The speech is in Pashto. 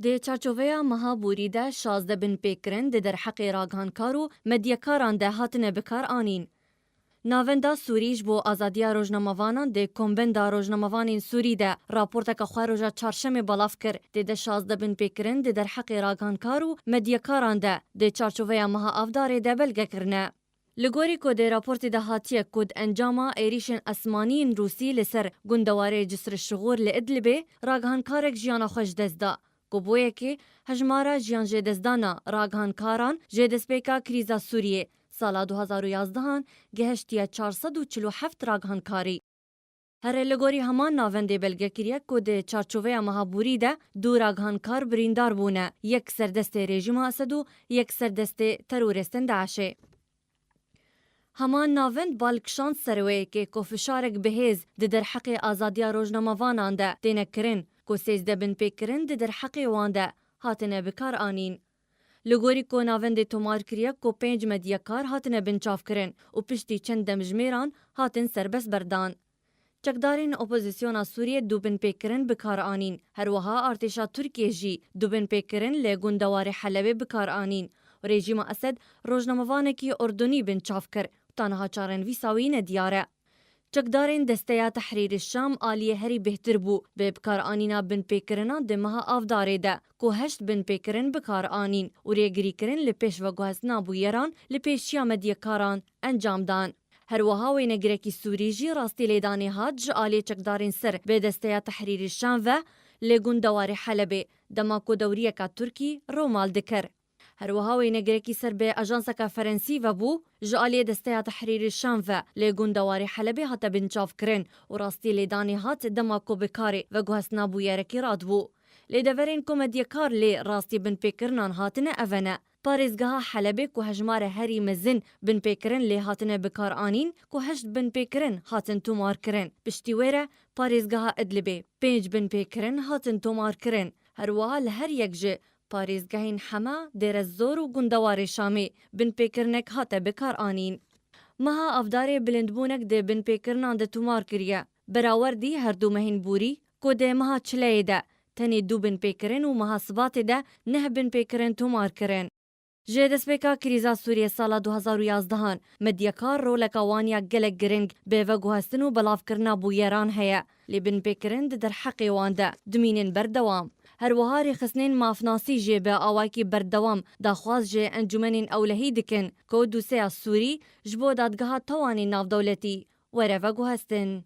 د چارچوبیا مهابوری ده 16 بن پیکرن د درحق راگهانکار و مدیکاران ده هاتنه بکار آنین. ناوندا سوریش بو آزادیا روزنامه‌وانان د کومبندا روزنامه‌وانین سوری ده راپورتک خواروجا چارشم بلاف کر د 16 بن پیکرن د درحق راگهانکار و مدیکاران ده د چارچوبیا مهاافدار ده بلگه کرنه. لگوری که ده راپورت ده هاتیه کد انجاما ایریشن اسمانین روسی لسر گندواره جسر شغور لادلبه راگهانکارک جیانا خوش دزدا. گوبویه که هجمارا جیان جدزدانا راگهانکاران جدسپیکا کریزا سوریه سالا 2011 گهشتیه 447 راگهانکاری. هر لگوری همان ناونده بلگه کریه که ده چارچوبه مهابوری ده دو راگهانکار بریندار بونه یک سردست رژیم اسد و یک سردست ترورستن داعشه. همان ناوند بالکشان سروی که کفشارک بهیز ده در حق آزادیا روزنامه‌وانان ده دینه کرن که 13 بن پیکرن ده در حق وان ده هاتنه بکار آنین. لگوری که ناوند تومار کریه که 5 مدیکار هاتنه بنچاف کرن و پشتی چند دمجمیران هاتن سربس بردان. چکدارین اپوزیسیونا سوریه دو بن پیکرن بکار آنین. هر وها ارتشا ترکیه جی دو بن پیکرن لگوندوار حلبه بکار آنین. و رژیم اسد روزنامه‌وانکی اردنی بنچاف کر تنها چارن ویساوی ندیاره. چکدارین دسته تحریر الشام آلیه هری بهتر بو به بکار آنینا بن پیکرنا ده مها آفداره ده که 8 بن پیکرن بکار آنین و ریگری کرن لپیش و گوهزنا بویران لپیشیا مدیکاران انجام دان. هر وها و نگرکی سوری جی راستی لیدانی هات جه آلیه چکدارین سر به دسته تحریر الشام و لگون دوار حلبه دماکو دوریه که ترکی رومال دکر. هر وهاوی نگرکی سر به اجانسکا فرنسی و بو جالی دسته تحریر الشام و لگون دواری حلبه هات بنچاف کرن و راستی لیدانی هات دماکو بکاری و گوهسنا بویرکی راد بو. لیدورین کومدیکار لی راستی بن پیکرنان هاتنه اوانه. پاریزگاه حلبه که هجمار هری مزن بن پیکرن لی هاتنه بکار آنین که 8 بن پیکرن هاتن تومار کرن. پشتیویره پاریزگاه ادلبه 5 بن پیکرن هاتن تومار کرن. هر وها لهر یک جه پاریزگاهین حما دیر زور و گندوار شامی بن پیکرنک هاته بکار آنین. مها افدار بلندبونک ده بن پیکرنان ده تومار کریه. براوردی هر دو مهین بوری که ده مها چلیه ده. تنی دو بن پیکرن و مها سبات ده 9 بن پیکرن تومار کرن. جه دسپیکا کریزا سوریه سالا 2011 مدیکار رولکا وانیا گلک گرنگ به وگوهستن و بلاف کرنا بویران هیا. لی بن پیکرن ده در حقی وانده دمینین بردوام. هر وهاری خسنین مافناسی جه به آواکی بردوام داخواز جه انجمنین اولهی دکن که دوسه سوری جبو دادگاه توانی ناف دولتی وره وگو هستن.